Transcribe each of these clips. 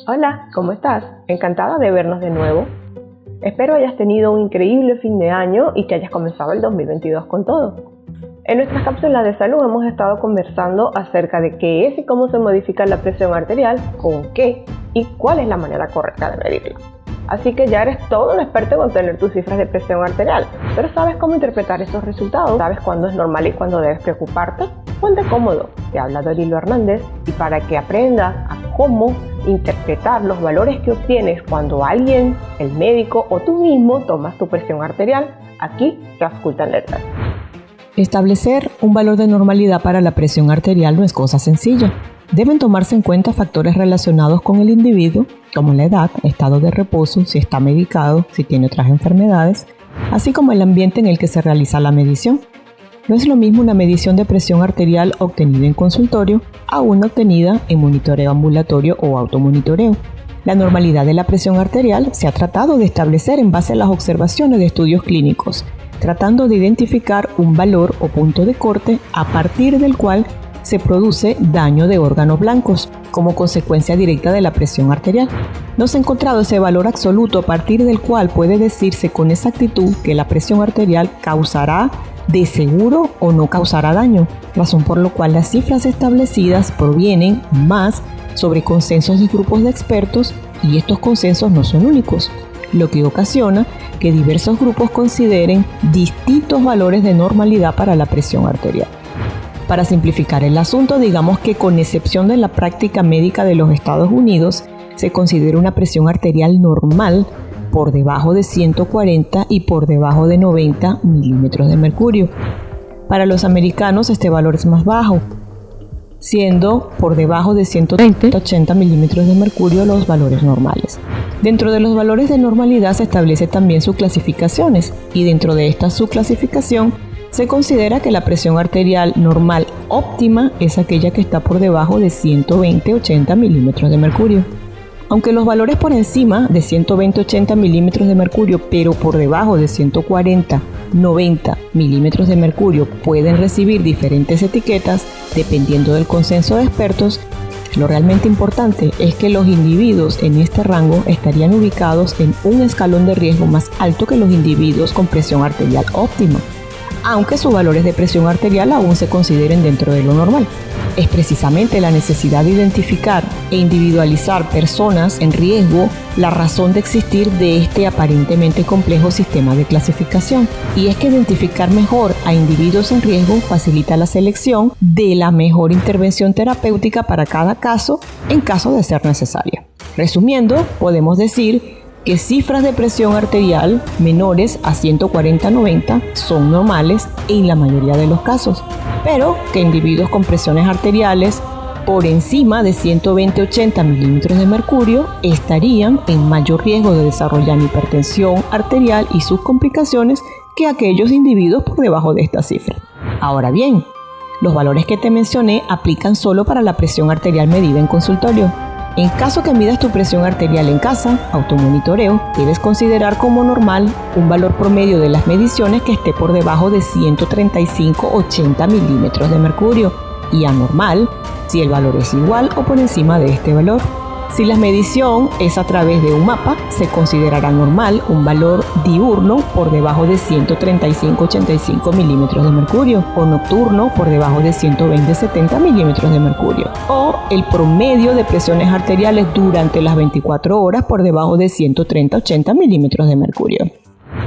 Hola, ¿cómo estás? Encantada de vernos de nuevo. Espero hayas tenido un increíble fin de año y que hayas comenzado el 2022 con todo. En nuestras cápsulas de salud hemos estado conversando acerca de qué es y cómo se modifica la presión arterial, con qué y cuál es la manera correcta de medirla. Así que ya eres todo un experto en obtener tus cifras de presión arterial, pero ¿sabes cómo interpretar esos resultados? ¿Sabes cuándo es normal y cuándo debes preocuparte? Ponte cómodo, te habla Dorilo Hernández y para que aprendas a cómo interpretar los valores que obtienes cuando alguien, el médico o tú mismo tomas tu presión arterial, aquí te auscultan letras. Establecer un valor de normalidad para la presión arterial no es cosa sencilla. Deben tomarse en cuenta factores relacionados con el individuo, como la edad, estado de reposo, si está medicado, si tiene otras enfermedades, así como el ambiente en el que se realiza la medición. No es lo mismo una medición de presión arterial obtenida en consultorio a una obtenida en monitoreo ambulatorio o automonitoreo. La normalidad de la presión arterial se ha tratado de establecer en base a las observaciones de estudios clínicos, tratando de identificar un valor o punto de corte a partir del cual se produce daño de órganos blancos como consecuencia directa de la presión arterial. No se ha encontrado ese valor absoluto a partir del cual puede decirse con exactitud que la presión arterial causará de seguro o no causará daño, razón por la cual las cifras establecidas provienen más sobre consensos de grupos de expertos y estos consensos no son únicos, lo que ocasiona que diversos grupos consideren distintos valores de normalidad para la presión arterial. Para simplificar el asunto, digamos que con excepción de la práctica médica de los Estados Unidos, se considera una presión arterial normal por debajo de 140 y por debajo de 90 milímetros de mercurio. Para los americanos este valor es más bajo, siendo por debajo de 180 milímetros de mercurio los valores normales. Dentro de los valores de normalidad se establece también sus clasificaciones y dentro de esta subclasificación se considera que la presión arterial normal óptima es aquella que está por debajo de 120-80 milímetros de mercurio. Aunque los valores por encima de 120-80 milímetros de mercurio, pero por debajo de 140-90 milímetros de mercurio pueden recibir diferentes etiquetas dependiendo del consenso de expertos, lo realmente importante es que los individuos en este rango estarían ubicados en un escalón de riesgo más alto que los individuos con presión arterial óptima, aunque sus valores de presión arterial aún se consideren dentro de lo normal. Es precisamente la necesidad de identificar e individualizar personas en riesgo la razón de existir de este aparentemente complejo sistema de clasificación. Y es que identificar mejor a individuos en riesgo facilita la selección de la mejor intervención terapéutica para cada caso en caso de ser necesaria. Resumiendo, podemos decir que cifras de presión arterial menores a 140-90 son normales en la mayoría de los casos, pero que individuos con presiones arteriales por encima de 120-80 milímetros de mercurio estarían en mayor riesgo de desarrollar hipertensión arterial y sus complicaciones que aquellos individuos por debajo de esta cifra. Ahora bien, los valores que te mencioné aplican solo para la presión arterial medida en consultorio. En caso que midas tu presión arterial en casa, automonitoreo, debes considerar como normal un valor promedio de las mediciones que esté por debajo de 135-80 milímetros de mercurio y anormal si el valor es igual o por encima de este valor. Si la medición es a través de un mapa, se considerará normal un valor diurno por debajo de 135-85 milímetros de mercurio o nocturno por debajo de 120-70 milímetros de mercurio o el promedio de presiones arteriales durante las 24 horas por debajo de 130-80 milímetros de mercurio.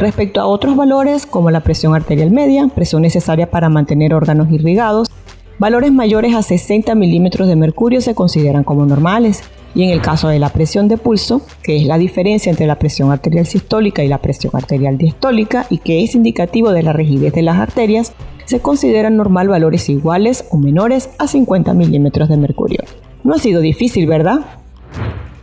Respecto a otros valores como la presión arterial media, presión necesaria para mantener órganos irrigados, valores mayores a 60 milímetros de mercurio se consideran como normales. Y en el caso de la presión de pulso, que es la diferencia entre la presión arterial sistólica y la presión arterial diastólica y que es indicativo de la rigidez de las arterias, se consideran normal valores iguales o menores a 50 milímetros de mercurio. No ha sido difícil, ¿verdad?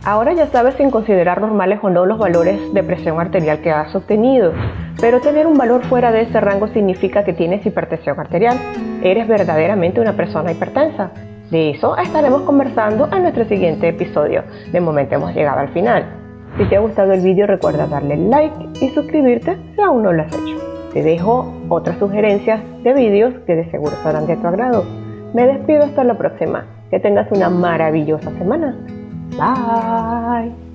Ahora ya sabes sin considerar normales o no los valores de presión arterial que has obtenido, pero tener un valor fuera de ese rango significa que tienes hipertensión arterial. Eres verdaderamente una persona hipertensa. De eso estaremos conversando en nuestro siguiente episodio. De momento hemos llegado al final. Si te ha gustado el vídeo, recuerda darle like y suscribirte si aún no lo has hecho. Te dejo otras sugerencias de vídeos que de seguro serán de tu agrado. Me despido hasta la próxima. Que tengas una maravillosa semana. Bye.